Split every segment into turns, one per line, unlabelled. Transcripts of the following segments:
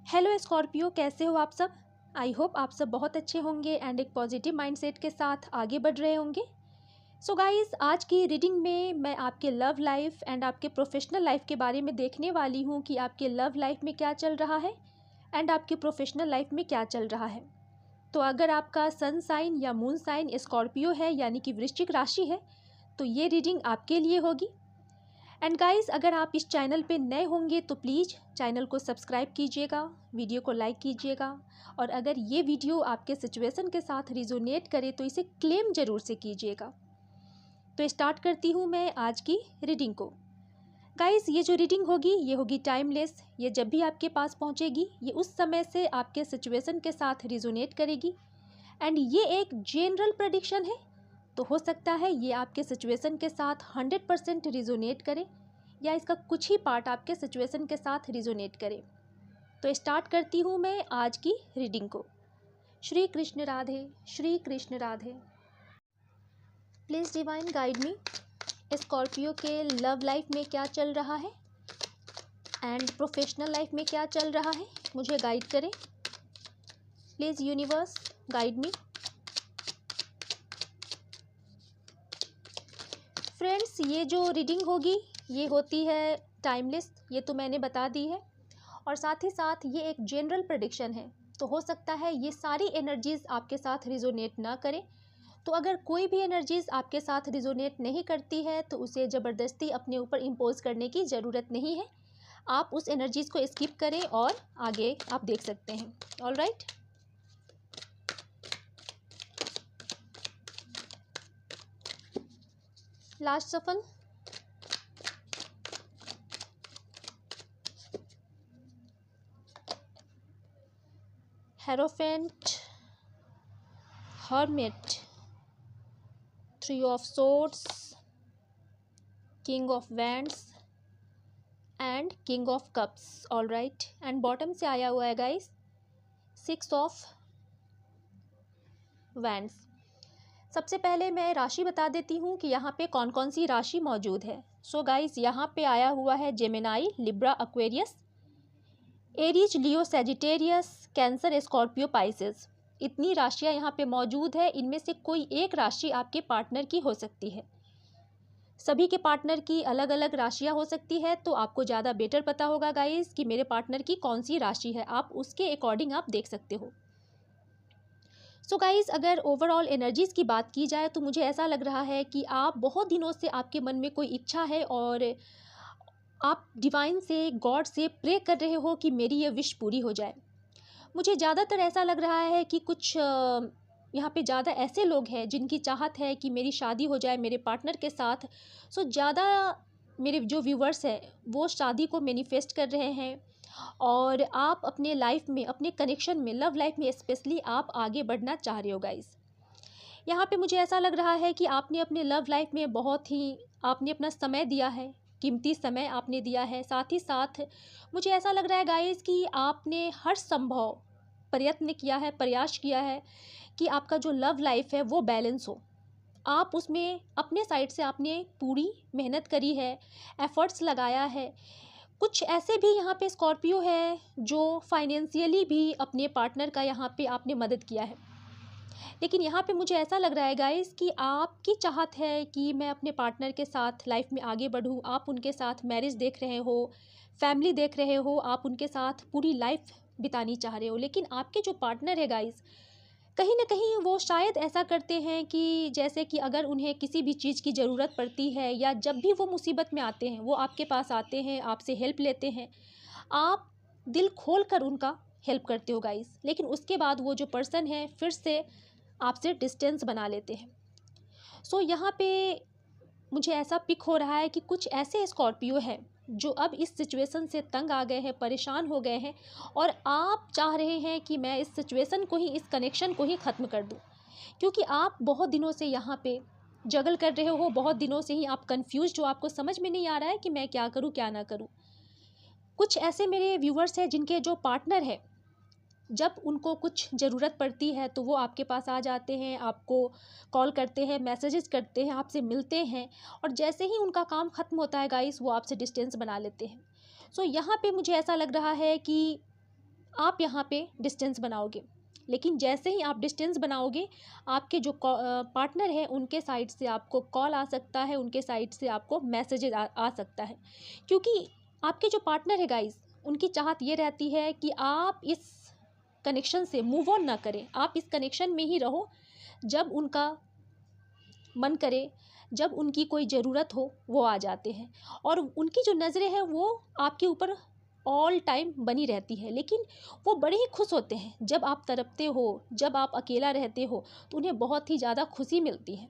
Hello Scorpio, कैसे हो आप सब। आई होप आप सब बहुत अच्छे होंगे एंड एक पॉजिटिव माइंडसेट के साथ आगे बढ़ रहे होंगे। सो गाइस, आज की रीडिंग में मैं आपके लव लाइफ एंड आपके प्रोफेशनल लाइफ के बारे में देखने वाली हूँ कि आपके लव लाइफ में क्या चल रहा है एंड आपके प्रोफेशनल लाइफ में क्या चल रहा है। तो अगर आपका सन साइन या मून साइन स्कॉर्पियो है यानी कि वृश्चिक राशि है तो ये रीडिंग आपके लिए होगी। एंड गाइस, अगर आप इस चैनल पे नए होंगे तो प्लीज़ चैनल को सब्सक्राइब कीजिएगा, वीडियो को लाइक कीजिएगा और अगर ये वीडियो आपके सिचुएशन के साथ रिजोनेट करे तो इसे क्लेम ज़रूर से कीजिएगा। तो स्टार्ट करती हूँ मैं आज की रीडिंग को। गाइस, ये जो रीडिंग होगी ये होगी टाइमलेस। ये जब भी आपके पास पहुँचेगी ये उस समय से आपके सिचुएशन के साथ रिजोनेट करेगी एंड ये एक जनरल प्रेडिक्शन है। तो हो सकता है ये आपके सिचुएशन के साथ 100% रिजोनेट करे या इसका कुछ ही पार्ट आपके सिचुएशन के साथ रिजोनेट करे। तो स्टार्ट करती हूँ मैं आज की रीडिंग को। Shri Krishna Radhe, Shri Krishna Radhe. Please divine guide me, Scorpio के लव लाइफ में क्या चल रहा है एंड प्रोफेशनल लाइफ में क्या चल रहा है, मुझे गाइड करें please. Universe guide me. Friends, ये जो रीडिंग होगी ये होती है टाइमलेस, ये तो मैंने बता दी है और साथ ही साथ ये एक जनरल प्रेडिक्शन है। तो हो सकता है ये सारी एनर्जीज़ आपके साथ रिजोनेट ना करें। तो अगर कोई भी एनर्जीज़ आपके साथ रिजोनेट नहीं करती है तो उसे ज़बरदस्ती अपने ऊपर इम्पोज करने की ज़रूरत नहीं है। आप उस एनर्जीज़ को स्किप करें और आगे आप देख सकते हैं। All right. लास्ट सफल। Hierophant, hermit, 3 of swords, king of wands and king of cups. All right. And bottom से आया हुआ है गाइस 6 of wands। सबसे पहले मैं राशि बता देती हूँ कि यहाँ पे कौन कौन सी राशि मौजूद है। सो गाइस, यहाँ पे आया हुआ है जेमिनाई, लिब्रा, एक्वेरियस, एरीज, लियो, सेजिटेरियस, कैंसर, स्कॉर्पियो, पाइसेस। इतनी राशियाँ यहाँ पे मौजूद है। इनमें से कोई एक राशि आपके पार्टनर की हो सकती है। सभी के पार्टनर की अलग अलग राशियाँ हो सकती है। तो आपको ज़्यादा बेटर पता होगा गाइस कि मेरे पार्टनर की कौन सी राशि है, आप उसके अकॉर्डिंग आप देख सकते हो। सो गाइस, अगर ओवरऑल एनर्जीज़ की बात की जाए तो मुझे ऐसा लग रहा है कि आप बहुत दिनों से आपके मन में कोई इच्छा है और आप डिवाइन से, गॉड से प्रे कर रहे हो कि मेरी ये विश पूरी हो जाए। मुझे ज़्यादातर ऐसा लग रहा है कि कुछ यहाँ पे ज़्यादा ऐसे लोग हैं जिनकी चाहत है कि मेरी शादी हो जाए मेरे पार्टनर के साथ। सो ज़्यादा मेरे जो व्यूवर्स हैं वो शादी को मैनिफेस्ट कर रहे हैं और आप अपने लाइफ में, अपने कनेक्शन में, लव लाइफ में स्पेशली आप आगे बढ़ना चाह रहे हो गाइस। यहाँ पे मुझे ऐसा लग रहा है कि आपने अपने लव लाइफ में बहुत ही आपने अपना समय दिया है, कीमती समय आपने दिया है। साथ ही साथ मुझे ऐसा लग रहा है गाइस कि आपने हर संभव प्रयत्न किया है, प्रयास किया है कि आपका जो लव लाइफ है वो बैलेंस हो। आप उसमें अपने साइड से आपने पूरी मेहनत करी है, एफर्ट्स लगाया है। कुछ ऐसे भी यहाँ पे स्कॉर्पियो है जो फाइनेंशियली भी अपने पार्टनर का यहाँ पे आपने मदद किया है। लेकिन यहाँ पे मुझे ऐसा लग रहा है गाइस कि आपकी चाहत है कि मैं अपने पार्टनर के साथ लाइफ में आगे बढ़ूँ। आप उनके साथ मैरिज देख रहे हो, फैमिली देख रहे हो, आप उनके साथ पूरी लाइफ बितानी चाह रहे हो। लेकिन आपके जो पार्टनर है गाइस, कहीं ना कहीं वो शायद ऐसा करते हैं कि जैसे कि अगर उन्हें किसी भी चीज़ की ज़रूरत पड़ती है या जब भी वो मुसीबत में आते हैं वो आपके पास आते हैं, आपसे हेल्प लेते हैं, आप दिल खोल कर उनका हेल्प करते हो गाइस। लेकिन उसके बाद वो जो पर्सन है फिर से आपसे डिस्टेंस बना लेते हैं। सो यहाँ पे मुझे ऐसा पिक हो रहा है कि कुछ ऐसे स्कॉर्पियो हैं जो अब इस सिचुएशन से तंग आ गए हैं, परेशान हो गए हैं और आप चाह रहे हैं कि मैं इस सिचुएशन को ही, इस कनेक्शन को ही ख़त्म कर दूं। क्योंकि आप बहुत दिनों से यहाँ पे जगल कर रहे हो, बहुत दिनों से ही आप कंफ्यूज हो, आपको समझ में नहीं आ रहा है कि मैं क्या करूँ क्या ना करूँ। कुछ ऐसे मेरे व्यूवर्स हैं जिनके जो पार्टनर है जब उनको कुछ ज़रूरत पड़ती है तो वो आपके पास आ जाते हैं, आपको कॉल करते हैं, मैसेजेस करते हैं, आपसे मिलते हैं और जैसे ही उनका काम ख़त्म होता है गाइस वो आपसे डिस्टेंस बना लेते हैं। सो यहाँ पे मुझे ऐसा लग रहा है कि आप यहाँ पे डिस्टेंस बनाओगे, लेकिन जैसे ही आप डिस्टेंस बनाओगे आपके जो पार्टनर है उनके साइड से आपको कॉल आ सकता है, उनके साइड से आपको मैसेजेस आ सकता है, क्योंकि आपके जो पार्टनर है गाइस, उनकी चाहत ये रहती है कि आप इस कनेक्शन से मूव ऑन ना करें, आप इस कनेक्शन में ही रहो। जब उनका मन करे, जब उनकी कोई ज़रूरत हो, वो आ जाते हैं, और उनकी जो नज़रें हैं वो आपके ऊपर ऑल टाइम बनी रहती है, लेकिन वो बड़े ही खुश होते हैं जब आप तड़पते हो, जब आप अकेला रहते हो, तो उन्हें बहुत ही ज़्यादा खुशी मिलती है।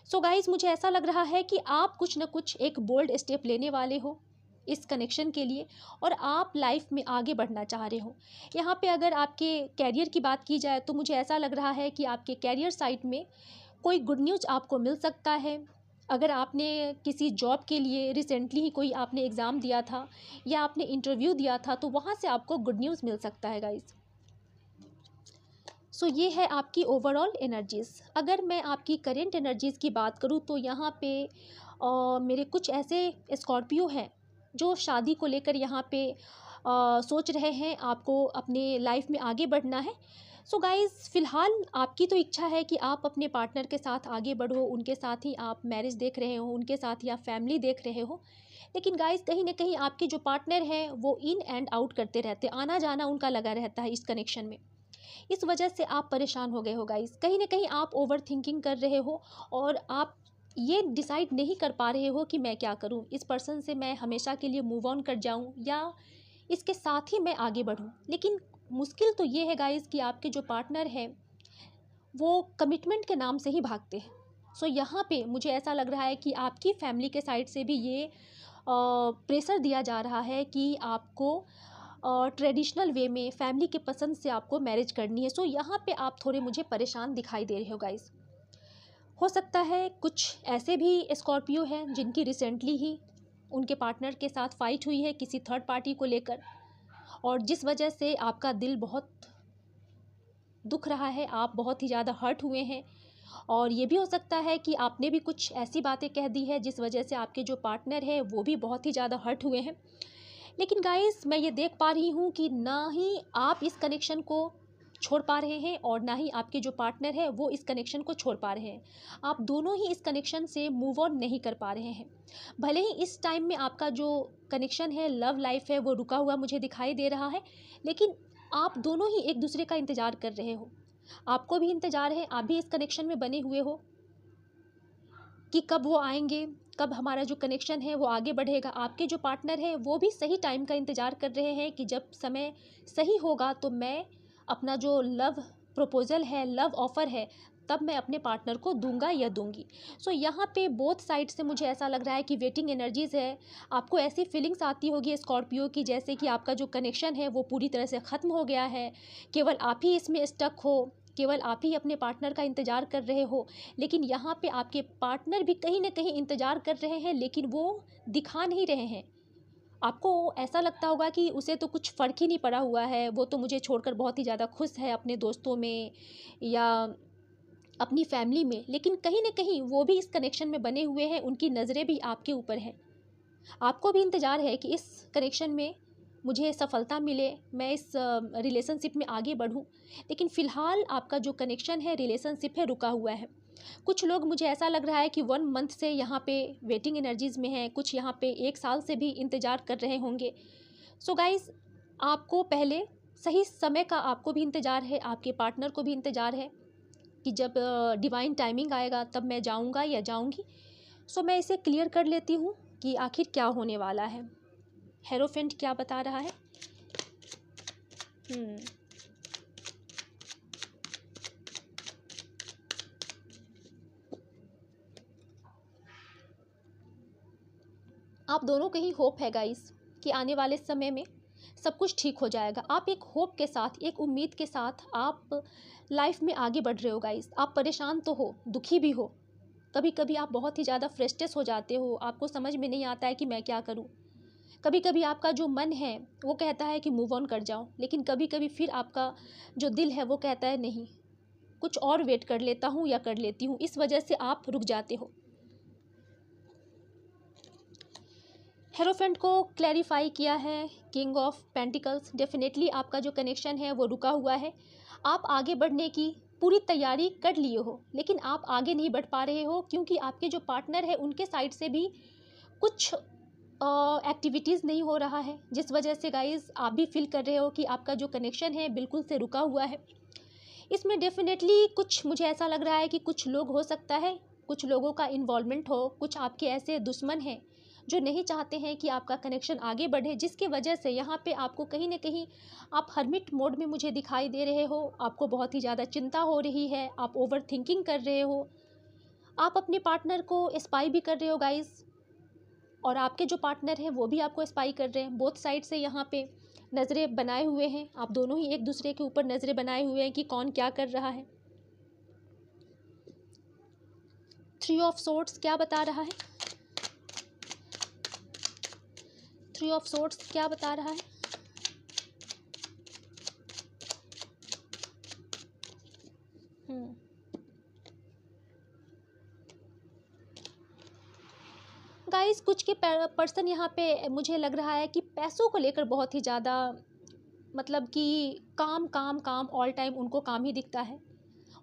सो गाइज, मुझे ऐसा लग रहा है कि आप कुछ ना कुछ एक बोल्ड स्टेप लेने वाले हो इस कनेक्शन के लिए, और आप लाइफ में आगे बढ़ना चाह रहे हो। यहाँ पे अगर आपके कैरियर की बात की जाए तो मुझे ऐसा लग रहा है कि आपके कैरियर साइड में कोई गुड न्यूज़ आपको मिल सकता है। अगर आपने किसी जॉब के लिए रिसेंटली ही कोई आपने एग्ज़ाम दिया था या आपने इंटरव्यू दिया था, तो वहाँ से आपको गुड न्यूज़ मिल सकता है गाइज। सो ये है आपकी ओवरऑल एनर्जीज़। अगर मैं आपकी करेंट एनर्जीज़ की बात करूँ तो यहाँ पे मेरे कुछ ऐसे स्कॉर्पियो हैं जो शादी को लेकर यहाँ पे सोच रहे हैं, आपको अपने लाइफ में आगे बढ़ना है। सो गाइज़, फ़िलहाल आपकी तो इच्छा है कि आप अपने पार्टनर के साथ आगे बढ़ो, उनके साथ ही आप मैरिज देख रहे हो, उनके साथ ही आप फैमिली देख रहे हो। लेकिन गाइज़, कहीं ना कहीं आपके जो पार्टनर हैं वो इन एंड आउट करते रहते, आना जाना उनका लगा रहता है इस कनेक्शन में। इस वजह से आप परेशान हो गए हो गाइस, कहीं ना कहीं आप ओवर थिंकिंग कर रहे हो, और आप ये डिसाइड नहीं कर पा रहे हो कि मैं क्या करूं, इस पर्सन से मैं हमेशा के लिए मूव ऑन कर जाऊं या इसके साथ ही मैं आगे बढ़ूं। लेकिन मुश्किल तो ये है गाइस कि आपके जो पार्टनर है वो कमिटमेंट के नाम से ही भागते हैं। सो यहाँ पे मुझे ऐसा लग रहा है कि आपकी फैमिली के साइड से भी ये प्रेशर दिया जा रहा है कि आपको ट्रेडिशनल वे में फैमिली के पसंद से आपको मैरिज करनी है। सो यहाँ पे आप थोड़े मुझे परेशान दिखाई दे रहे हो गाइस। हो सकता है कुछ ऐसे भी स्कॉर्पियो हैं जिनकी रिसेंटली ही उनके पार्टनर के साथ फाइट हुई है किसी थर्ड पार्टी को लेकर, और जिस वजह से आपका दिल बहुत दुख रहा है, आप बहुत ही ज़्यादा हर्ट हुए हैं। और ये भी हो सकता है कि आपने भी कुछ ऐसी बातें कह दी है जिस वजह से आपके जो पार्टनर है वो भी बहुत ही ज़्यादा हर्ट हुए हैं। लेकिन गाइस, मैं ये देख पा रही हूँ कि ना ही आप इस कनेक्शन को छोड़ पा रहे हैं और ना ही आपके जो पार्टनर है वो इस कनेक्शन को छोड़ पा रहे हैं। आप दोनों ही इस कनेक्शन से मूव ऑन नहीं कर पा रहे हैं। भले ही इस टाइम में आपका जो कनेक्शन है, लव लाइफ है, वो रुका हुआ मुझे दिखाई दे रहा है, लेकिन आप दोनों ही एक दूसरे का इंतज़ार कर रहे हो। आपको भी इंतज़ार है, आप भी इस कनेक्शन में बने हुए हो कि कब वो आएंगे, कब हमारा जो कनेक्शन है वो आगे बढ़ेगा। आपके जो पार्टनर है वो भी सही टाइम का इंतज़ार कर रहे हैं कि जब समय सही होगा तो मैं अपना जो लव प्रपोज़ल है, लव ऑफ़र है, तब मैं अपने पार्टनर को दूंगा या दूंगी। सो यहाँ पे बोथ साइड से मुझे ऐसा लग रहा है कि वेटिंग एनर्जीज़ है। आपको ऐसी फीलिंग्स आती होगी स्कॉर्पियो की, जैसे कि आपका जो कनेक्शन है वो पूरी तरह से ख़त्म हो गया है, केवल आप ही इसमें स्टक हो, केवल आप ही अपने पार्टनर का इंतज़ार कर रहे हो। लेकिन यहाँ पे आपके पार्टनर भी कहीं ना कहीं इंतज़ार कर रहे हैं, लेकिन वो दिखा नहीं रहे हैं। आपको ऐसा लगता होगा कि उसे तो कुछ फ़र्क ही नहीं पड़ा हुआ है, वो तो मुझे छोड़कर बहुत ही ज़्यादा खुश है अपने दोस्तों में या अपनी फैमिली में, लेकिन कहीं ना कहीं वो भी इस कनेक्शन में बने हुए हैं, उनकी नज़रें भी आपके ऊपर हैं। आपको भी इंतज़ार है कि इस कनेक्शन में मुझे सफलता मिले, मैं इस रिलेशनशिप में आगे बढ़ूं, लेकिन फ़िलहाल आपका जो कनेक्शन है, रिलेशनशिप है, रुका हुआ है। कुछ लोग, मुझे ऐसा लग रहा है कि 1 मंथ से यहाँ पे वेटिंग एनर्जीज़ में हैं, कुछ यहाँ पे 1 साल से भी इंतज़ार कर रहे होंगे। सो गाइज़, आपको पहले सही समय का आपको भी इंतज़ार है, आपके पार्टनर को भी इंतज़ार है कि जब डिवाइन टाइमिंग आएगा तब मैं जाऊँगा या जाऊँगी। सो मैं इसे क्लियर कर लेती हूँ कि आखिर क्या होने वाला है, हेरोफेंट क्या बता रहा है। आप दोनों को ही होप है गाइस कि आने वाले समय में सब कुछ ठीक हो जाएगा। आप एक होप के साथ, एक उम्मीद के साथ आप लाइफ में आगे बढ़ रहे हो गाइस। आप परेशान तो हो, दुखी भी हो, कभी कभी आप बहुत ही ज़्यादा फ्रस्ट्रेट हो जाते हो, आपको समझ में नहीं आता है कि मैं क्या करूं। कभी कभी आपका जो मन है वो कहता है कि मूव ऑन कर जाओ, लेकिन कभी कभी फिर आपका जो दिल है वो कहता है नहीं, कुछ और वेट कर लेता हूँ या कर लेती हूँ, इस वजह से आप रुक जाते हो। हेरोफेंट को क्लैरिफाई किया है किंग ऑफ पेंटिकल्स। डेफिनेटली आपका जो कनेक्शन है वो रुका हुआ है। आप आगे बढ़ने की पूरी तैयारी कर लिए हो, लेकिन आप आगे नहीं बढ़ पा रहे हो क्योंकि आपके जो पार्टनर है उनके साइड से भी कुछ एक्टिविटीज़ नहीं हो रहा है, जिस वजह से गाइज आप भी फील कर रहे हो कि आपका जो कनेक्शन है बिल्कुल से रुका हुआ है। इसमें डेफिनेटली कुछ मुझे ऐसा लग रहा है कि कुछ लोग हो सकता है, कुछ लोगों का इन्वॉल्वमेंट हो, कुछ आपके ऐसे दुश्मन हैं जो नहीं चाहते हैं कि आपका कनेक्शन आगे बढ़े, जिसकी वजह से यहाँ पे आपको कहीं ना कहीं आप हर्मिट मोड में मुझे दिखाई दे रहे हो। आपको बहुत ही ज़्यादा चिंता हो रही है, आप ओवर थिंकिंग कर रहे हो, आप अपने पार्टनर को स्पाई भी कर रहे हो गाइस, और आपके जो पार्टनर हैं वो भी आपको स्पाई कर रहे हैं। बोथ साइड से यहाँ पे नज़रें बनाए हुए हैं, आप दोनों ही एक दूसरे के ऊपर नज़रें बनाए हुए हैं कि कौन क्या कर रहा है। 3 ऑफ सोर्ड्स क्या बता रहा है? 3 ऑफ सोर्ड्स क्या बता रहा है? गाइस कुछ के पर्सन यहाँ पे मुझे लग रहा है कि पैसों को लेकर बहुत ही ज़्यादा, मतलब कि काम काम काम, ऑल टाइम उनको काम ही दिखता है।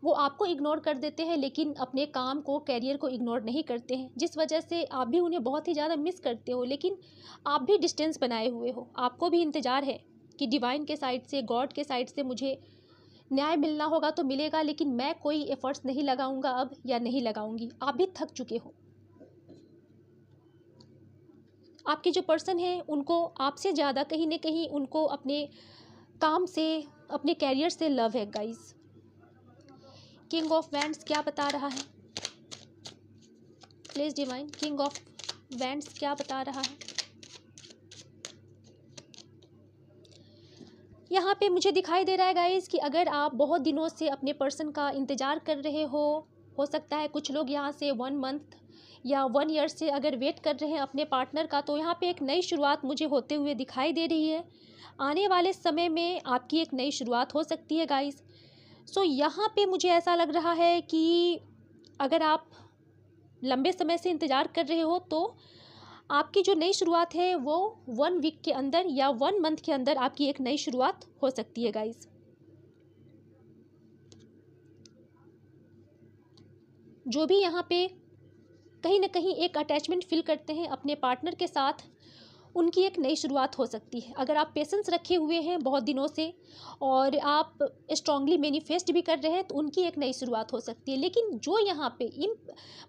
वो आपको इग्नोर कर देते हैं लेकिन अपने काम को, कैरियर को इग्नोर नहीं करते हैं, जिस वजह से आप भी उन्हें बहुत ही ज़्यादा मिस करते हो। लेकिन आप भी डिस्टेंस बनाए हुए हो, आपको भी इंतज़ार है कि डिवाइन के साइड से, गॉड के साइड से मुझे न्याय मिलना होगा तो मिलेगा, लेकिन मैं कोई एफर्ट्स नहीं लगाऊंगा अब, या नहीं लगाऊंगी। आप भी थक चुके हो। आपके जो पर्सन हैं उनको आपसे ज़्यादा कहीं ना कहीं उनको अपने काम से, अपने कैरियर से लव है गाइस। किंग ऑफ वैंड्स क्या बता रहा है? Please divine, king of wands क्या बता रहा है? यहाँ पे मुझे दिखाई दे रहा है गाइस कि अगर आप बहुत दिनों से अपने पर्सन का इंतज़ार कर रहे हो सकता है कुछ लोग यहाँ से 1 मंथ या 1 ईयर से अगर वेट कर रहे हैं अपने पार्टनर का, तो यहाँ पे एक नई शुरुआत मुझे होते हुए दिखाई दे रही है। आने वाले समय में आपकी एक नई शुरुआत हो सकती है गाइस। सो यहाँ पे मुझे ऐसा लग रहा है कि अगर आप लंबे समय से इंतज़ार कर रहे हो तो आपकी जो नई शुरुआत है वो 1 वीक के अंदर या 1 मंथ के अंदर आपकी एक नई शुरुआत हो सकती है गाइस। जो भी यहाँ पे कहीं ना कहीं एक अटैचमेंट फील करते हैं अपने पार्टनर के साथ, उनकी एक नई शुरुआत हो सकती है। अगर आप पेशेंस रखे हुए हैं बहुत दिनों से और आप स्ट्रांगली मैनिफेस्ट भी कर रहे हैं तो उनकी एक नई शुरुआत हो सकती है। लेकिन जो यहाँ पे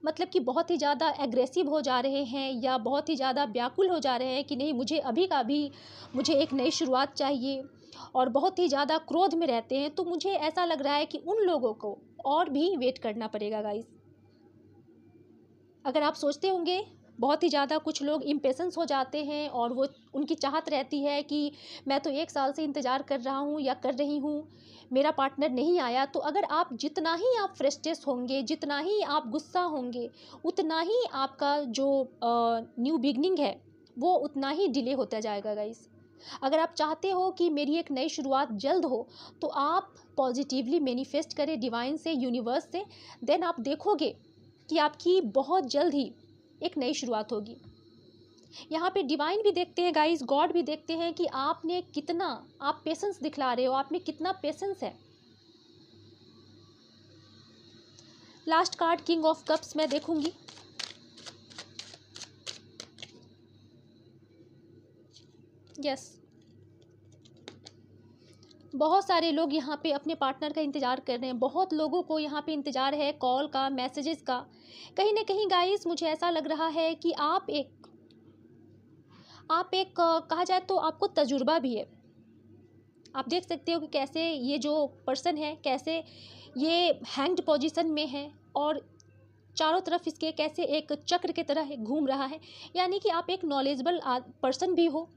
मतलब कि बहुत ही ज़्यादा एग्रेसिव हो जा रहे हैं या बहुत ही ज़्यादा व्याकुल हो जा रहे हैं कि नहीं मुझे अभी का अभी मुझे एक नई शुरुआत चाहिए, और बहुत ही ज़्यादा क्रोध में रहते हैं, तो मुझे ऐसा लग रहा है कि उन लोगों को और भी वेट करना पड़ेगा गाइस। अगर आप सोचते होंगे बहुत ही ज़्यादा कुछ लोग इम्पेशेंस हो जाते हैं और वो उनकी चाहत रहती है कि मैं तो 1 साल से इंतज़ार कर रहा हूँ या कर रही हूँ, मेरा पार्टनर नहीं आया। तो अगर आप जितना ही आप फ्रस्ट्रेट होंगे, जितना ही आप गुस्सा होंगे, उतना ही आपका जो न्यू बिगनिंग है वो उतना ही डिले होता जाएगा गाइस। अगर आप चाहते हो कि मेरी एक नई शुरुआत जल्द हो तो आप पॉजिटिवली मैनिफेस्ट करें डिवाइन से, यूनिवर्स से, देन आप देखोगे कि आपकी बहुत जल्द ही एक नई शुरुआत होगी। यहाँ पे डिवाइन भी देखते हैं गाइस, गॉड भी देखते हैं कि आपने कितना आप पेशेंस दिखला रहे हो, आप में कितना पेशेंस है। Last card king of cups मैं देखूंगी। यस, बहुत सारे लोग यहाँ पे अपने पार्टनर का इंतज़ार कर रहे हैं। बहुत लोगों को यहाँ पे इंतज़ार है कॉल का, मैसेजेस का। कहीं ना कहीं गाइस मुझे ऐसा लग रहा है कि आप एक कहा जाए तो आपको तजुर्बा भी है। आप देख सकते हो कि कैसे ये जो पर्सन है कैसे ये हैंग्ड पोजीशन में है और चारों तरफ इसके कैसे एक चक्र की तरह घूम रहा है। यानी कि आप एक नॉलेजेबल पर्सन भी हो,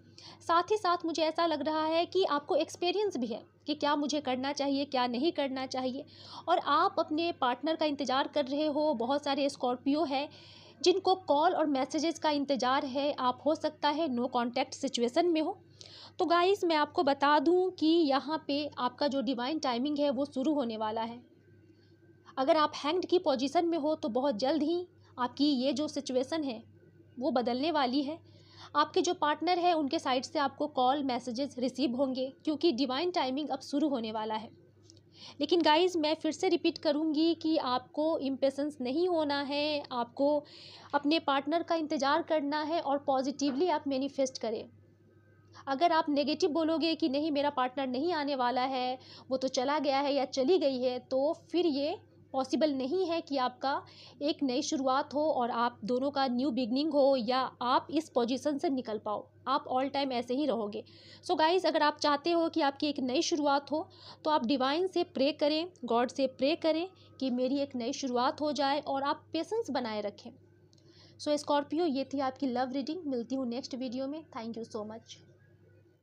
साथ ही साथ मुझे ऐसा लग रहा है कि आपको एक्सपीरियंस भी है कि क्या मुझे करना चाहिए, क्या नहीं करना चाहिए। और आप अपने पार्टनर का इंतज़ार कर रहे हो। बहुत सारे स्कॉर्पियो है जिनको कॉल और मैसेजेस का इंतज़ार है। आप हो सकता है नो कॉन्टैक्ट सिचुएशन में हो। तो गाइस मैं आपको बता दूं कि यहाँ पे आपका जो डिवाइन टाइमिंग है वो शुरू होने वाला है। अगर आप हैंग्ड की पोजीशन में हो तो बहुत जल्द ही आपकी ये जो सिचुएशन है वो बदलने वाली है। आपके जो पार्टनर है उनके साइड से आपको कॉल मैसेजेस रिसीव होंगे, क्योंकि डिवाइन टाइमिंग अब शुरू होने वाला है। लेकिन गाइज़ मैं फिर से रिपीट करूँगी कि आपको इम्पेशेंस नहीं होना है, आपको अपने पार्टनर का इंतज़ार करना है और पॉजिटिवली आप मैनिफेस्ट करें। अगर आप नेगेटिव बोलोगे कि नहीं मेरा पार्टनर नहीं आने वाला है, वो तो चला गया है या चली गई है, तो फिर ये पॉसिबल नहीं है कि आपका एक नई शुरुआत हो और आप दोनों का न्यू बिगनिंग हो या आप इस पोजीशन से निकल पाओ। आप ऑल टाइम ऐसे ही रहोगे। सो गाइज़, अगर आप चाहते हो कि आपकी एक नई शुरुआत हो तो आप डिवाइन से प्रे करें, गॉड से प्रे करें कि मेरी एक नई शुरुआत हो जाए और आप पेशेंस बनाए रखें। सो स्कॉर्पियो, ये थी आपकी लव रीडिंग। मिलती हूँ नेक्स्ट वीडियो में। Thank you so much.